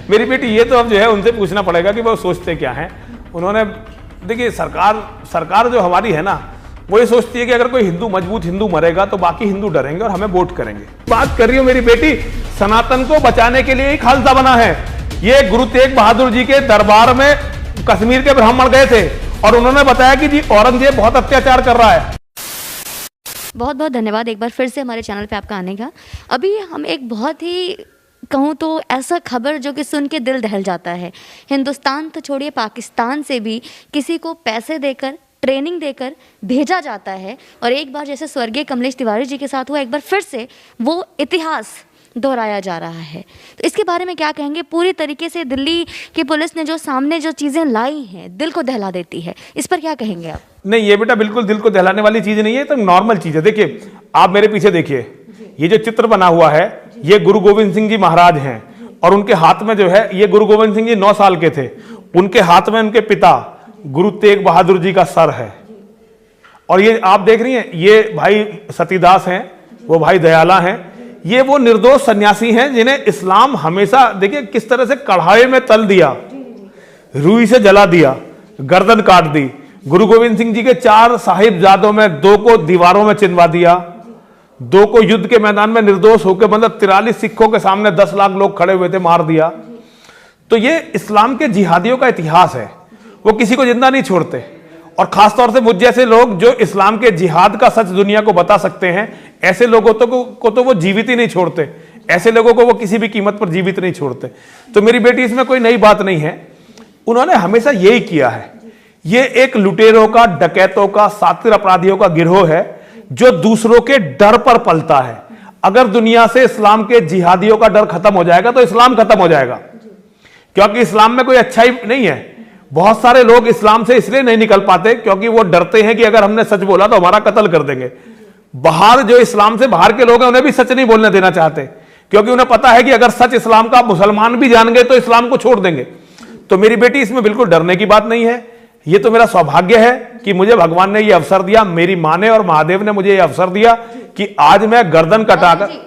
मेरी बेटी ये तो अब जो है उनसे पूछना पड़ेगा कि वो सोचते क्या हैं। उन्होंने देखिए सरकार जो हमारी है ना, वो ये सोचती है कि अगर कोई हिंदू मजबूत हिंदू मरेगा तो बाकी हिंदू डरेंगे और हमें वोट करेंगे। बात कर रही हूँ मेरी बेटी, सनातन को बचाने के लिए ही खालसा बना है। ये गुरु तेग बहादुर जी के दरबार में कश्मीर के ब्राह्मण गए थे और उन्होंने बताया कि जी औरंगजेब बहुत अत्याचार कर रहा है। बहुत बहुत धन्यवाद एक बार फिर से हमारे चैनल पे आपका आने का। अभी हम एक बहुत ही कहूँ तो ऐसा खबर जो कि सुन के दिल दहल जाता है। हिंदुस्तान तो छोड़िए, पाकिस्तान से भी किसी को पैसे देकर ट्रेनिंग देकर भेजा जाता है और एक बार जैसे स्वर्गीय कमलेश तिवारी जी के साथ हुआ, एक बार फिर से वो इतिहास दोहराया जा रहा है। तो इसके बारे में क्या कहेंगे? पूरी तरीके से दिल्ली की पुलिस ने जो सामने जो चीज़ें लाई हैं दिल को दहला देती है, इस पर क्या कहेंगे आप? नहीं, ये बेटा बिल्कुल दिल को दहलाने वाली चीज नहीं है, तो नॉर्मल चीज है। देखिए आप मेरे पीछे देखिए, ये जो चित्र बना हुआ है ये गुरु गोविंद सिंह जी महाराज हैं और उनके हाथ में जो है, ये गुरु गोविंद सिंह जी 9 साल के थे, उनके हाथ में उनके पिता गुरु तेग बहादुर जी का सर है। और ये आप देख रही हैं, ये भाई सतीदास हैं, वो भाई दयाला हैं, ये वो निर्दोष सन्यासी हैं जिन्हें इस्लाम हमेशा, देखिए किस तरह से कढ़ाई में तल दिया, रुई से जला दिया, गर्दन काट दी। गुरु गोविंद सिंह जी के 4 साहिबजादों में 2 को दीवारों में चिनवा दिया, 2 को युद्ध के मैदान में निर्दोष होकर, मतलब 43 सिखों के सामने 10 लाख लोग खड़े हुए थे, मार दिया। तो ये इस्लाम के जिहादियों का इतिहास है, वो किसी को जिंदा नहीं छोड़ते। और खासतौर से मुझ जैसे लोग जो इस्लाम के जिहाद का सच दुनिया को बता सकते हैं, ऐसे लोगों को तो वो जीवित ही नहीं छोड़ते, ऐसे लोगों को वो किसी भी कीमत पर जीवित नहीं छोड़ते। तो मेरी बेटी इसमें कोई नई बात नहीं है, उन्होंने हमेशा यही किया है। ये एक लुटेरों का, डकैतों का, सातिर अपराधियों का गिरोह है जो दूसरों के डर पर पलता है। अगर दुनिया से इस्लाम के जिहादियों का डर खत्म हो जाएगा तो इस्लाम खत्म हो जाएगा, क्योंकि इस्लाम में कोई अच्छाई नहीं है। बहुत सारे लोग इस्लाम से इसलिए नहीं निकल पाते क्योंकि वो डरते हैं कि अगर हमने सच बोला तो हमारा कत्ल कर देंगे। बाहर जो इस्लाम से बाहर के लोग हैं उन्हें भी सच नहीं बोलने देना चाहते, क्योंकि उन्हें पता है कि अगर सच इस्लाम का मुसलमान भी जान गए तो इस्लाम को छोड़ देंगे। तो मेरी बेटी इसमें बिल्कुल डरने की बात नहीं है। ये तो मेरा सौभाग्य है कि मुझे भगवान ने ये अवसर दिया, मेरी माँ ने और महादेव ने मुझे ये अवसर दिया कि आज मैं गर्दन कटाकर।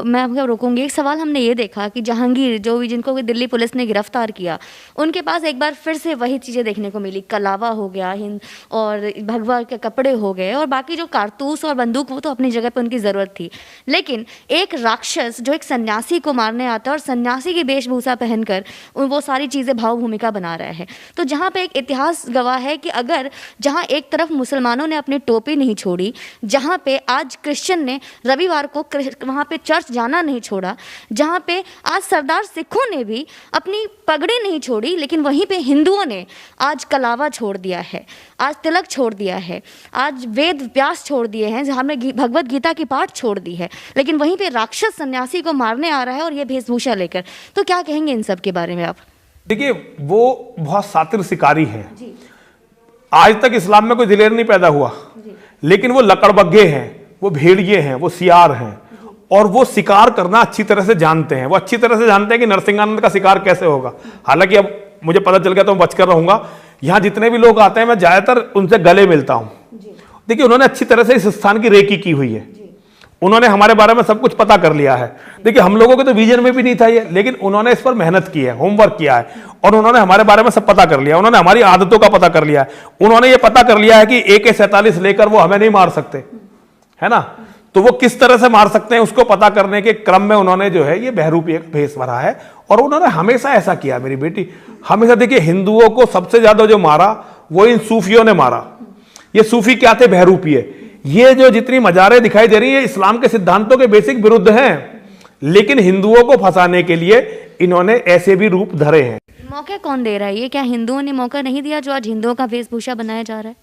मैं आपको रोकूंगी। एक सवाल हमने ये देखा कि जहांगीर जो भी जिनको भी दिल्ली पुलिस ने गिरफ्तार किया, उनके पास एक बार फिर से वही चीज़ें देखने को मिली। कलावा हो गया, हिंद और भगवा के कपड़े हो गए, और बाकी जो कारतूस और बंदूक वो तो अपनी जगह पर उनकी ज़रूरत थी। लेकिन एक राक्षस जो एक सन्यासी को मारने आता है और सन्यासी की वेशभूषा पहनकर वो सारी चीज़ें भाव भूमिका बना रहा है, तो जहाँ पर एक इतिहास गवाह है कि अगर जहाँ एक तरफ मुसलमानों ने अपनी टोपी नहीं छोड़ी, जहाँ पे आज क्रिश्चियन ने रविवार को वहाँ पे चर्च जाना नहीं छोड़ा, जहाँ पे आज सरदार सिखों ने भी अपनी पगड़ी नहीं छोड़ी, लेकिन वहीं पे हिंदुओं ने आज कलावा छोड़ दिया है, आज तिलक छोड़ दिया है, आज वेद व्यास छोड़ दिए हैं, हमने भगवत गीता की पाठ छोड़ दी है, लेकिन वहीं पे राक्षस सन्यासी को मारने आ रहा है और ये वेशभूषा लेकर। तो क्या कहेंगे इन सब के बारे में आप? देखिए वो बहुत सातिर शिकारी है। आज तक इस्लाम में कोई दिलेर नहीं पैदा हुआ, लेकिन वो लकड़बग्घे हैं, वो भेड़िए हैं, वो सियार हैं, और वो शिकार करना अच्छी तरह से जानते हैं। वो अच्छी तरह से जानते हैं कि नरसिंहानंद का शिकार कैसे होगा। हालांकि अब मुझे पता चल गया तो मैं बचकर रहूंगा। यहाँ जितने भी लोग आते हैं मैं ज्यादातर उनसे गले मिलता हूँ। देखिए उन्होंने अच्छी तरह से इस स्थान की रेकी की हुई है, उन्होंने हमारे बारे में सब कुछ पता कर लिया है। देखिए हम लोगों के तो विजन में भी नहीं था ये, लेकिन उन्होंने इस पर मेहनत की है, होमवर्क किया है, और उन्होंने हमारे बारे में सब पता कर लिया। उन्होंने हमारी आदतों का पता कर लिया है। उन्होंने ये पता कर लिया है कि AK-47 लेकर वो हमें नहीं मार सकते, है ना। तो वो किस तरह से मार सकते हैं उसको पता करने के क्रम में उन्होंने जो है ये बहरूपी एक भेष भरा है, और उन्होंने हमेशा ऐसा किया। मेरी बेटी हमेशा, देखिए हिंदुओं को सबसे ज्यादा जो मारा वो इन सूफियों ने मारा। ये सूफी क्या थे? बहरूपी है। ये जो जितनी मजारें दिखाई दे रही है इस्लाम के सिद्धांतों के बेसिक विरुद्ध हैं, लेकिन हिंदुओं को फंसाने के लिए इन्होंने ऐसे भी रूप धरे हैं। मौका कौन दे रहा है? ये क्या हिंदुओं ने मौका नहीं दिया जो आज हिंदुओं का वेशभूषा बनाया जा रहा है?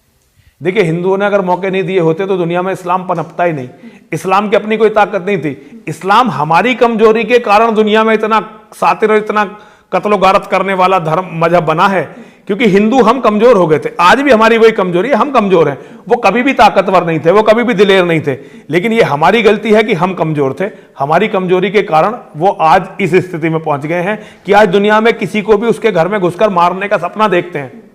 देखिए हिंदुओं ने अगर मौके नहीं दिए होते तो दुनिया में इस्लाम पनपता ही नहीं। इस्लाम की अपनी कोई ताकत नहीं थी। इस्लाम हमारी कमजोरी के कारण दुनिया में इतना सातिर और इतना कत्लो गारत करने वाला धर्म मजहब बना है, क्योंकि हिंदू हम कमजोर हो गए थे। आज भी हमारी वही कमजोरी है, हम कमजोर हैं। वो कभी भी ताकतवर नहीं थे, वो कभी भी दिलेर नहीं थे, लेकिन ये हमारी गलती है कि हम कमजोर थे। हमारी कमजोरी के कारण वो आज इस स्थिति में पहुंच गए हैं कि आज दुनिया में किसी को भी उसके घर में घुसकर मारने का सपना देखते हैं।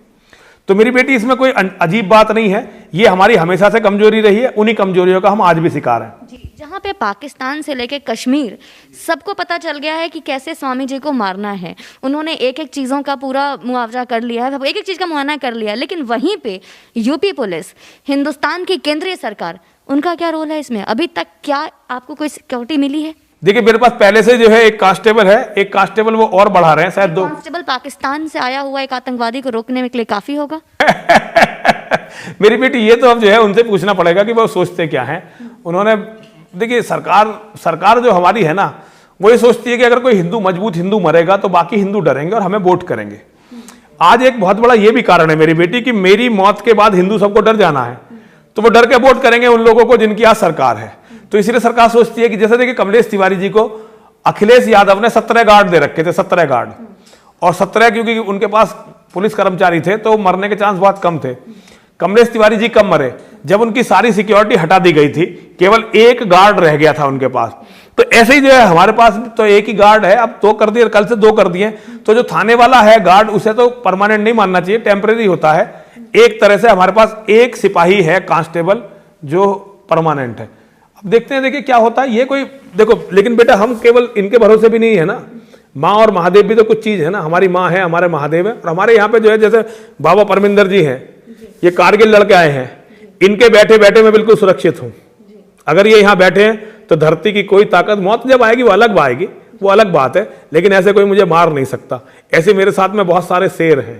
तो मेरी बेटी इसमें कोई अजीब बात नहीं है, ये हमारी हमेशा से कमजोरी रही है, उन्हीं कमजोरियों का हम आज भी शिकार हैं। जी, जहाँ पे पाकिस्तान से लेके कश्मीर सबको पता चल गया है कि कैसे स्वामी जी को मारना है, उन्होंने एक एक चीज़ों का पूरा मुआवजा कर लिया है, एक एक चीज़ का मुआयना कर लिया है, लेकिन वहीं पे यूपी पुलिस, हिंदुस्तान की केंद्रीय सरकार, उनका क्या रोल है इसमें? अभी तक क्या आपको कोई सिक्योरिटी मिली है? देखिए मेरे पास पहले से जो है एक कांस्टेबल है, एक कांस्टेबल वो और बढ़ा रहे हैं, शायद 2 कांस्टेबल पाकिस्तान से आया हुआ एक आतंकवादी को रोकने के लिए काफी होगा। मेरी बेटी ये तो अब जो है उनसे पूछना पड़ेगा कि वो सोचते क्या हैं। उन्होंने देखिए सरकार जो हमारी है ना, वो ये सोचती है कि अगर कोई हिंदू मजबूत हिंदू मरेगा तो बाकी हिंदू डरेंगे और हमें वोट करेंगे। आज एक बहुत बड़ा ये भी कारण है मेरी बेटी कि मेरी मौत के बाद हिंदू सबको डर जाना है, तो वो डर के वोट करेंगे उन लोगों को जिनकी आज सरकार है। तो इसलिए सरकार सोचती है कि जैसे देखिए कमलेश तिवारी जी को अखिलेश यादव ने 17 गार्ड दे रखे थे, 17 गार्ड, और 17 क्योंकि उनके पास पुलिस कर्मचारी थे तो मरने के चांस बहुत कम थे। कमलेश तिवारी जी कब मरे? जब उनकी सारी सिक्योरिटी हटा दी गई थी, केवल एक गार्ड रह गया था उनके पास। तो ऐसे ही जो है हमारे पास तो एक ही गार्ड है, अब 2 कर दिए, कल से 2 कर दिए। तो जो थाने वाला है गार्ड, उसे तो परमानेंट नहीं मानना चाहिए, टेम्परेरी होता है। एक तरह से हमारे पास एक सिपाही है कांस्टेबल जो परमानेंट है। अब देखते हैं, देखिए क्या होता है। ये कोई देखो, लेकिन बेटा हम केवल इनके भरोसे भी नहीं है ना, माँ और महादेव भी तो कुछ चीज है ना। हमारी माँ है, हमारे महादेव है, और हमारे यहाँ पे जो है जैसे बाबा परमिंदर जी हैं, ये कारगिल लड़के आए हैं, इनके बैठे बैठे मैं बिल्कुल सुरक्षित हूं। अगर ये यहाँ बैठे हैं तो धरती की कोई ताकत, मौत जब आएगी वो अलग आएगी, वो अलग बात है, लेकिन ऐसे कोई मुझे मार नहीं सकता। ऐसे मेरे साथ में बहुत सारे शेर हैं।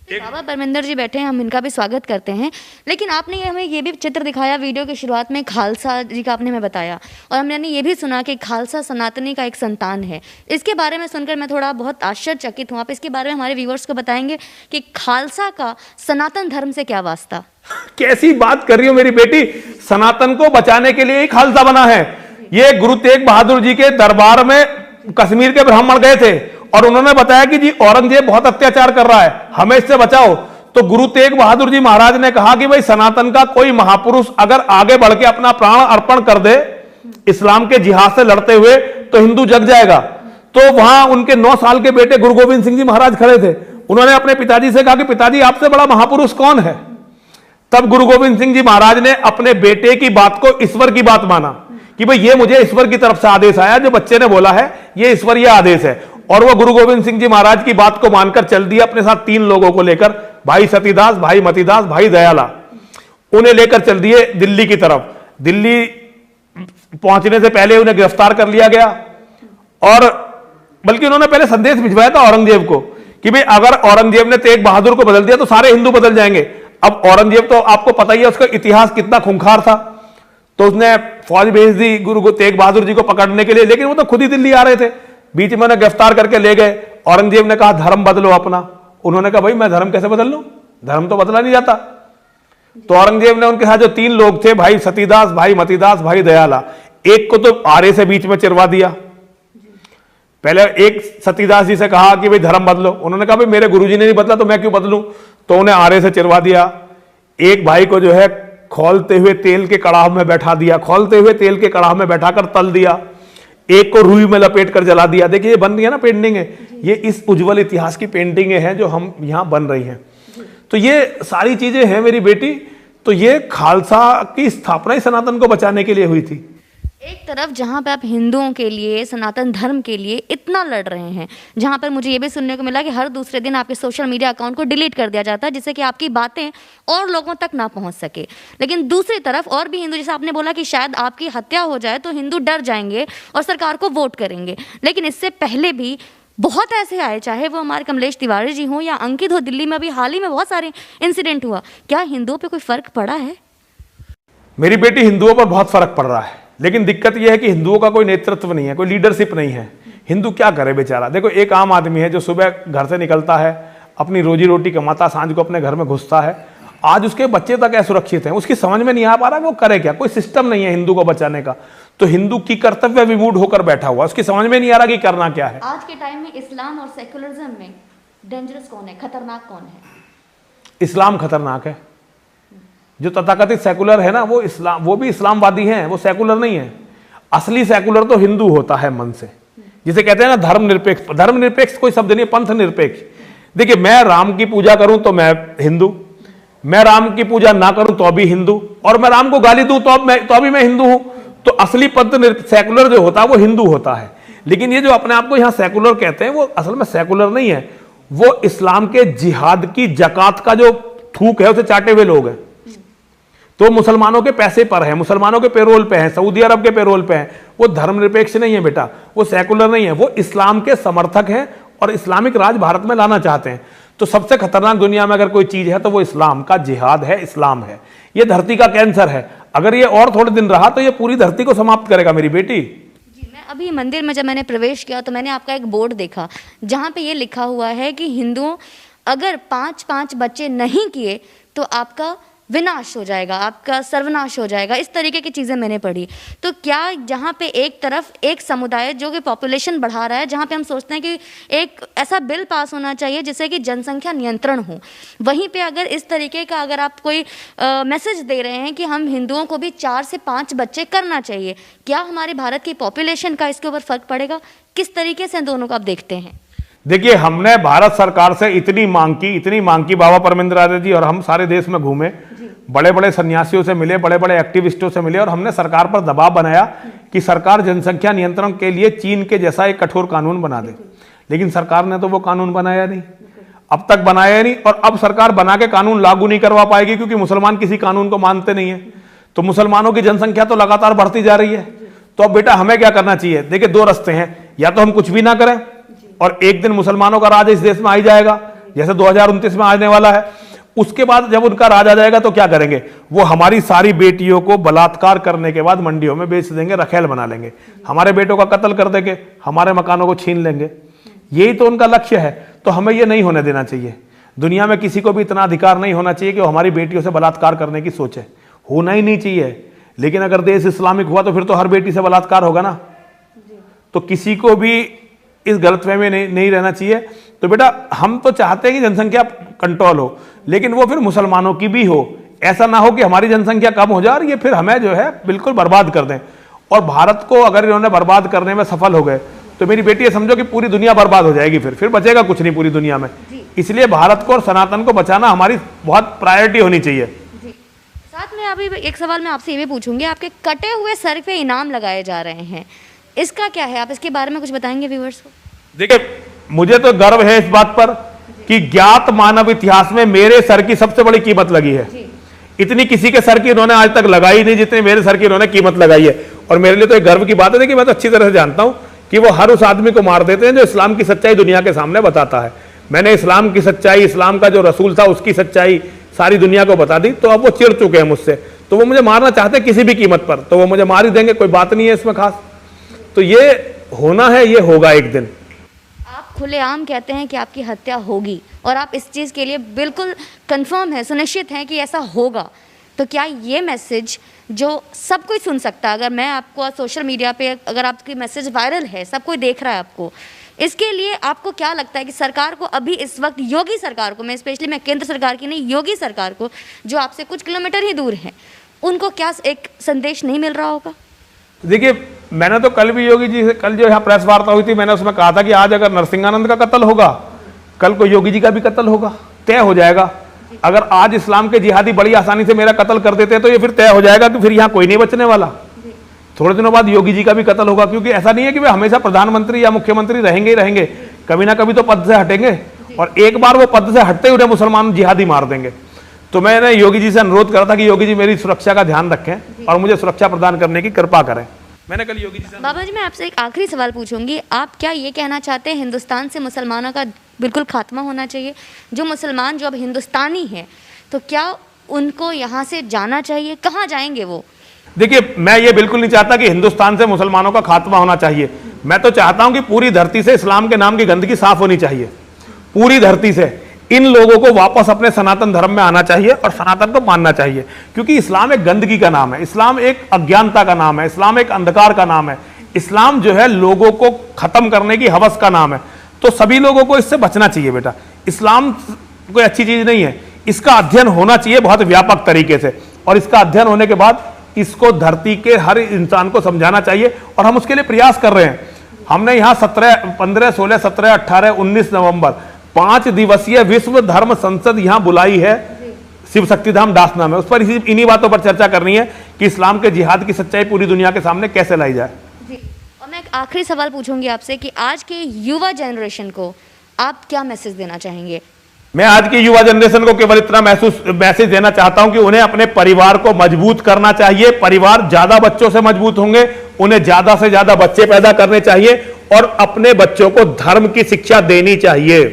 बाबा परमिंदर जी बैठे हैं, हम इनका भी स्वागत करते हैं। लेकिन आपने हमें ये भी चित्र दिखाया वीडियो की शुरुआत में, खालसा जी का आपने हमें बताया, और हमने ये भी सुना कि खालसा सनातनी का एक संतान है। इसके बारे में सुनकर मैं थोड़ा बहुत आश्चर्यचकित हूँ। आप इसके बारे में हमारे व्यूअर्स को बताएंगे कि खालसा का सनातन धर्म से क्या वास्ता? कैसी बात कर रही हो मेरी बेटी, सनातन को बचाने के लिए ही खालसा बना है। ये गुरु तेग बहादुर जी के दरबार में कश्मीर के ब्राह्मण गए थे और उन्होंने बताया कि जी औरंगजेब बहुत अत्याचार कर रहा है, हमें इससे बचाओ। तो गुरु तेग बहादुर जी महाराज ने कहा कि भाई सनातन का कोई महापुरुष अगर आगे बढ़ के अपना प्राण अर्पण कर दे इस्लाम के जिहाद से लड़ते हुए, तो हिंदू जग जाएगा। तो वहां उनके 9 साल के बेटे गुरु गोविंद सिंह जी महाराज खड़े थे। उन्होंने अपने पिताजी से कहा कि पिताजी आपसे बड़ा महापुरुष कौन है? तब गुरु गोविंद सिंह जी महाराज ने अपने बेटे की बात को ईश्वर की बात माना कि भाई ये मुझे ईश्वर की तरफ से आदेश आया, जो बच्चे ने बोला है ये ईश्वरीय आदेश है। और वो गुरु गोविंद सिंह जी महाराज की बात को मानकर चल दिया अपने साथ 3 लोगों को लेकर, भाई सतीदास, भाई मतीदास, भाई दयाला। उन्हें लेकर चल दिए दिल्ली की तरफ। दिल्ली पहुंचने से पहले उन्हें गिरफ्तार कर लिया गया, और बल्कि उन्होंने पहले संदेश भिजवाया था औरंगजेब को कि भाई अगर औरंगजेब ने तेग बहादुर को बदल दिया तो सारे हिंदू बदल जाएंगे। अब औरंगजेब तो आपको पता ही है उसका इतिहास कितना खूंखार था, तो उसने फौज भेज दी गुरु तेग बहादुर जी को पकड़ने के लिए, लेकिन वो तो खुद ही दिल्ली आ रहे थे। बीच में उन्हें गिरफ्तार करके ले गए। औरंगजेब ने कहा धर्म बदलो अपना। उन्होंने कहा भाई मैं धर्म कैसे बदल लूं, धर्म तो बदला नहीं जाता। तो औरंगजेब ने उनके साथ जो 3 लोग थे, भाई सतीदास, भाई मतीदास, भाई दयाला, एक को तो आरे से बीच में चिरवा दिया। पहले एक सतीदास जी से कहा कि भाई धर्म बदलो, उन्होंने कहा भाई मेरे गुरुजी ने नहीं बदला तो मैं क्यों बदलूं, तो उन्हें आरे से चिरवा दिया। एक भाई को जो है खौलते हुए तेल के कड़ाह में बैठा दिया, खौलते हुए तेल के कड़ाह में बैठाकर तल दिया। एक को रुई में लपेट कर जला दिया। देखिए ये बन रही है ना पेंटिंग है, ये इस उज्जवल इतिहास की पेंटिंगें हैं जो हम यहाँ बन रही हैं। तो ये सारी चीजें हैं मेरी बेटी। तो ये खालसा की स्थापना ही सनातन को बचाने के लिए हुई थी। एक तरफ जहाँ पे आप हिंदुओं के लिए, सनातन धर्म के लिए इतना लड़ रहे हैं, जहाँ पर मुझे ये भी सुनने को मिला कि हर दूसरे दिन आपके सोशल मीडिया अकाउंट को डिलीट कर दिया जाता है जिससे कि आपकी बातें और लोगों तक ना पहुँच सके, लेकिन दूसरी तरफ और भी हिंदू, जैसे आपने बोला कि शायद आपकी हत्या हो जाए तो हिंदू डर जाएंगे और सरकार को वोट करेंगे, लेकिन इससे पहले भी बहुत ऐसे आए, चाहे वो हमारे कमलेश तिवारी जी हों या अंकित हो। दिल्ली में अभी हाल ही में बहुत सारे इंसिडेंट हुआ। क्या हिंदुओं पे कोई फर्क पड़ा है? मेरी बेटी, हिंदुओं पर बहुत फर्क पड़ रहा है, लेकिन दिक्कत यह है कि हिंदुओं का कोई नेतृत्व नहीं है, कोई लीडरशिप नहीं है। हिंदू क्या करे बेचारा। देखो एक आम आदमी है जो सुबह घर से निकलता है, अपनी रोजी रोटी कमाता, सांझ को अपने घर में घुसता है। आज उसके बच्चे तक असुरक्षित हैं, उसकी समझ में नहीं आ पा रहा वो करे क्या। कोई सिस्टम नहीं है हिंदू को बचाने का। तो हिंदू की कर्तव्य विमूढ़ होकर बैठा हुआ, उसकी समझ में नहीं आ रहा कि करना क्या है। आज के टाइम में इस्लाम और सेकुलरिज्म में डेंजरस कौन है, खतरनाक कौन है? इस्लाम खतरनाक है। जो तथाकथित सेकुलर है ना, वो भी इस्लामवादी हैं, वो सेकुलर नहीं है। असली सेकुलर तो हिंदू होता है मन से, जिसे कहते हैं ना धर्मनिरपेक्ष। धर्मनिरपेक्ष कोई शब्द नहीं, पंथ निरपेक्ष। देखिए, मैं राम की पूजा करूं तो मैं हिंदू, मैं राम की पूजा ना करूं तो भी हिंदू, और मैं राम को गाली दूं तो भी मैं हिंदू हूं। तो असली पंथ सेकुलर जो होता है वो हिंदू होता है। लेकिन ये जो अपने आप को यहां सेकुलर कहते हैं वो असल में सेकुलर नहीं है, वो इस्लाम के जिहाद की जकात का जो थूक है उसे चाटे हुए लोग हैं। तो मुसलमानों के पैसे पर है, मुसलमानों के पेरोल पे है, सऊदी अरब के पेरोल पे है। वो धर्मनिरपेक्ष नहीं है बेटा, वो सेकुलर नहीं है, वो इस्लाम के समर्थक हैं और इस्लामिक राज भारत में लाना चाहते हैं। तो सबसे खतरनाक दुनिया में अगर कोई चीज है तो वो इस्लाम का जिहाद है, इस्लाम है। ये धरती का कैंसर है, अगर ये और थोड़े दिन रहा तो ये पूरी धरती को समाप्त करेगा मेरी बेटी। जी, मैं अभी मंदिर में जब मैंने प्रवेश किया तो मैंने आपका एक बोर्ड देखा जहाँ पे ये लिखा हुआ है कि हिंदुओं अगर 5-5 बच्चे नहीं किए तो आपका विनाश हो जाएगा, आपका सर्वनाश हो जाएगा। इस तरीके की चीज़ें मैंने पढ़ी। तो क्या जहाँ पे एक तरफ एक समुदाय जो कि पॉपुलेशन बढ़ा रहा है, जहाँ पे हम सोचते हैं कि एक ऐसा बिल पास होना चाहिए जिससे कि जनसंख्या नियंत्रण हो, वहीं पे अगर इस तरीके का अगर आप कोई मैसेज दे रहे हैं कि हम हिंदुओं को भी 4 से 5 बच्चे करना चाहिए, क्या हमारे भारत की पॉपुलेशन का इसके ऊपर फर्क पड़ेगा? किस तरीके से दोनों को आप देखते हैं? देखिए, हमने भारत सरकार से इतनी मांग की बाबा परमेंद्र आर्य जी और हम सारे देश में घूमे, बड़े बड़े सन्यासियों से मिले, बड़े बड़े एक्टिविस्टों से मिले, और हमने सरकार पर दबाव बनाया कि सरकार जनसंख्या नियंत्रण के लिए चीन के जैसा एक कठोर कानून बना दे। लेकिन सरकार ने तो वो कानून बनाया नहीं, अब तक बनाया नहीं, और अब सरकार बना के कानून लागू नहीं करवा पाएगी क्योंकि मुसलमान किसी कानून को मानते नहीं है। तो मुसलमानों की जनसंख्या तो लगातार बढ़ती जा रही है। तो अब बेटा हमें क्या करना चाहिए? देखिए, 2 रास्ते हैं, या तो हम कुछ भी ना करें और एक दिन मुसलमानों का राज इस देश में आ ही जाएगा, जैसे 2029 में आने वाला है। उसके बाद जब उनका राज आ जाएगा तो क्या करेंगे? वो हमारी सारी बेटियों को बलात्कार करने के बाद मंडियों में बेच देंगे, रखेल बना लेंगे, हमारे बेटों का कत्ल कर देंगे, हमारे मकानों को छीन लेंगे। यही तो उनका लक्ष्य है। तो हमें ये नहीं होने देना चाहिए। दुनिया में किसी को भी इतना अधिकार नहीं होना चाहिए कि वो हमारी बेटियों से बलात्कार करने की सोचे, होना ही नहीं चाहिए। लेकिन अगर देश इस्लामिक हुआ तो फिर तो हर बेटी से बलात्कार होगा ना। तो किसी को भी इस गलतफहमी में नहीं रहना चाहिए। तो बेटा हम तो चाहते हैं कि जनसंख्या कंट्रोल हो, लेकिन वो फिर मुसलमानों की भी हो। ऐसा ना हो कि हमारी जनसंख्या कम हो जाए और ये फिर हमें जो है बिल्कुल बर्बाद कर दें। और भारत को अगर इन्होंने बर्बाद करने में सफल हो गए तो मेरी बेटी ये समझो कि पूरी दुनिया बर्बाद हो जाएगी, फिर बचेगा कुछ नहीं पूरी दुनिया में। इसलिए भारत को और सनातन को बचाना हमारी बहुत प्रायोरिटी होनी चाहिए। साथ में अभी एक सवाल मैं आपसे ये भी पूछूंगी, आपके कटे हुए सर पे इनाम लगाए जा रहे हैं, इसका क्या है? आप इसके बारे में कुछ बताएंगे व्यूअर्स को? देखिए, मुझे तो गर्व है इस बात पर कि ज्ञात मानव इतिहास में मेरे सर की सबसे बड़ी कीमत लगी है। इतनी किसी के सर की इन्होंने आज तक लगाई नहीं जितनी मेरे सर की इन्होंने कीमत लगाई है। और मेरे लिए तो एक गर्व की बात है। देखिए, मैं तो अच्छी तरह से जानता हूं कि वो हर उस आदमी को मार देते हैं जो इस्लाम की सच्चाई दुनिया के सामने बताता है। मैंने इस्लाम की सच्चाई, इस्लाम का जो रसूल था उसकी सच्चाई सारी दुनिया को बता दी, तो अब वो चिढ़ चुके हैं मुझसे। तो वो मुझे मारना चाहते हैं किसी भी कीमत पर, तो वो मुझे मार ही देंगे, कोई बात नहीं है इसमें खास। तो ये होना है, ये होगा एक दिन। आप खुलेआम कहते हैं कि आपकी हत्या होगी और आप इस चीज़ के लिए बिल्कुल कंफर्म है, सुनिश्चित हैं कि ऐसा होगा। तो क्या ये मैसेज जो सब कोई सुन सकता है, अगर मैं आपको सोशल मीडिया पे अगर आपकी मैसेज वायरल है, सब कोई देख रहा है आपको, इसके लिए आपको क्या लगता है कि सरकार को अभी इस वक्त, योगी सरकार को, मैं स्पेशली मैं केंद्र सरकार की नहीं, योगी सरकार को जो आपसे कुछ किलोमीटर ही दूर है, उनको क्या एक संदेश नहीं मिल रहा होगा? देखिए, मैंने तो कल भी योगी जी से, कल जो यहाँ प्रेस वार्ता हुई थी, मैंने उसमें कहा था कि आज अगर नरसिंहानंद का कत्ल होगा, कल को योगी जी का भी कत्ल होगा, तय हो जाएगा। अगर आज इस्लाम के जिहादी बड़ी आसानी से मेरा कत्ल कर देते हैं तो ये फिर तय हो जाएगा कि फिर यहाँ कोई नहीं बचने वाला। थोड़े दिनों बाद योगी जी का भी कत्ल होगा, क्योंकि ऐसा नहीं है कि वे हमेशा प्रधानमंत्री या मुख्यमंत्री रहेंगे ही रहेंगे, कभी ना कभी तो पद से हटेंगे, और एक बार वो पद से हटते ही उन्हें मुसलमान जिहादी मार देंगे। तो मैंने योगी जी से अनुरोध करा था कि योगी जी मेरी सुरक्षा का ध्यान रखें और मुझे सुरक्षा प्रदान करने की कृपा करें। मैंने कल योगी जी से। बाबा जी, मैं आपसे एक आखिरी सवाल पूछूंगी, आप क्या ये कहना चाहते हैं हिंदुस्तान से मुसलमानों का बिल्कुल खात्मा होना चाहिए? जो मुसलमान जो अब हिंदुस्तानी हैं, तो क्या उनको यहाँ से जाना चाहिए? कहाँ जाएंगे वो? देखिए, मैं ये बिल्कुल नहीं चाहता कि हिंदुस्तान से मुसलमानों का खात्मा होना चाहिए। मैं तो चाहता हूं कि पूरी धरती से इस्लाम के नाम की गंदगी साफ होनी चाहिए। पूरी धरती से इन लोगों को वापस अपने सनातन धर्म में आना चाहिए और सनातन को मानना चाहिए, क्योंकि इस्लाम एक गंदगी का नाम है, इस्लाम एक अज्ञानता का नाम है, इस्लाम एक अंधकार का नाम है, इस्लाम जो है लोगों को खत्म करने की हवस का नाम है। तो सभी लोगों को इससे बचना चाहिए बेटा। इस्लाम कोई अच्छी चीज नहीं है, इसका अध्ययन होना चाहिए बहुत व्यापक तरीके से, और इसका अध्ययन होने के बाद इसको धरती के हर इंसान को समझाना चाहिए, और हम उसके लिए प्रयास कर रहे हैं। हमने यहाँ 17, 15, 16, 17, 18, 19 नवंबर 5 दिवसीय विश्व धर्म संसद यहां बुलाई है शिव शक्तिधाम दासना में। उस पर इन्हीं बातों पर चर्चा करनी है कि इस्लाम के जिहाद की सच्चाई पूरी दुनिया के सामने कैसे लाई जाए। जी, और मैं एक आखिरी सवाल पूछूंगी आपसे कि आज के युवा जनरेशन को आप क्या मैसेज देना चाहेंगे? मैं आज की युवा जनरेशन को केवल इतना मैसेज देना चाहता हूं कि उन्हें अपने परिवार को मजबूत करना चाहिए। परिवार ज्यादा बच्चों से मजबूत होंगे, उन्हें ज्यादा से ज्यादा बच्चे पैदा करने चाहिए और अपने बच्चों को धर्म की शिक्षा देनी चाहिए।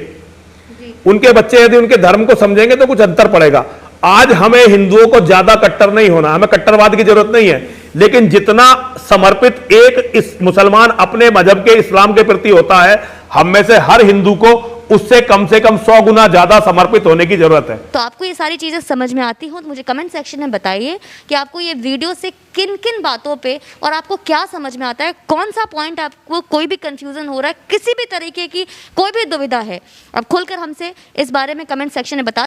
उनके बच्चे यदि उनके धर्म को समझेंगे तो कुछ अंतर पड़ेगा। आज हमें हिंदुओं को ज्यादा कट्टर नहीं होना, हमें कट्टरवाद की जरूरत नहीं है, लेकिन जितना समर्पित एक इस मुसलमान अपने मजहब के इस्लाम के प्रति होता है, हम में से हर हिंदू को उससे कम से कम 100 गुना ज्यादा समर्पित होने की जरूरत है। तो आपको ये सारी चीज़ें समझ में आती हो तो मुझे कमेंट सेक्शन में बताइए कि आपको ये वीडियो से किन किन बातों पे और आपको क्या समझ में आता है, कौन सा पॉइंट आपको कोई भी कंफ्यूजन हो रहा है, किसी भी तरीके की कोई भी दुविधा है, आप खुलकर हमसे इस बारे में कमेंट सेक्शन में बता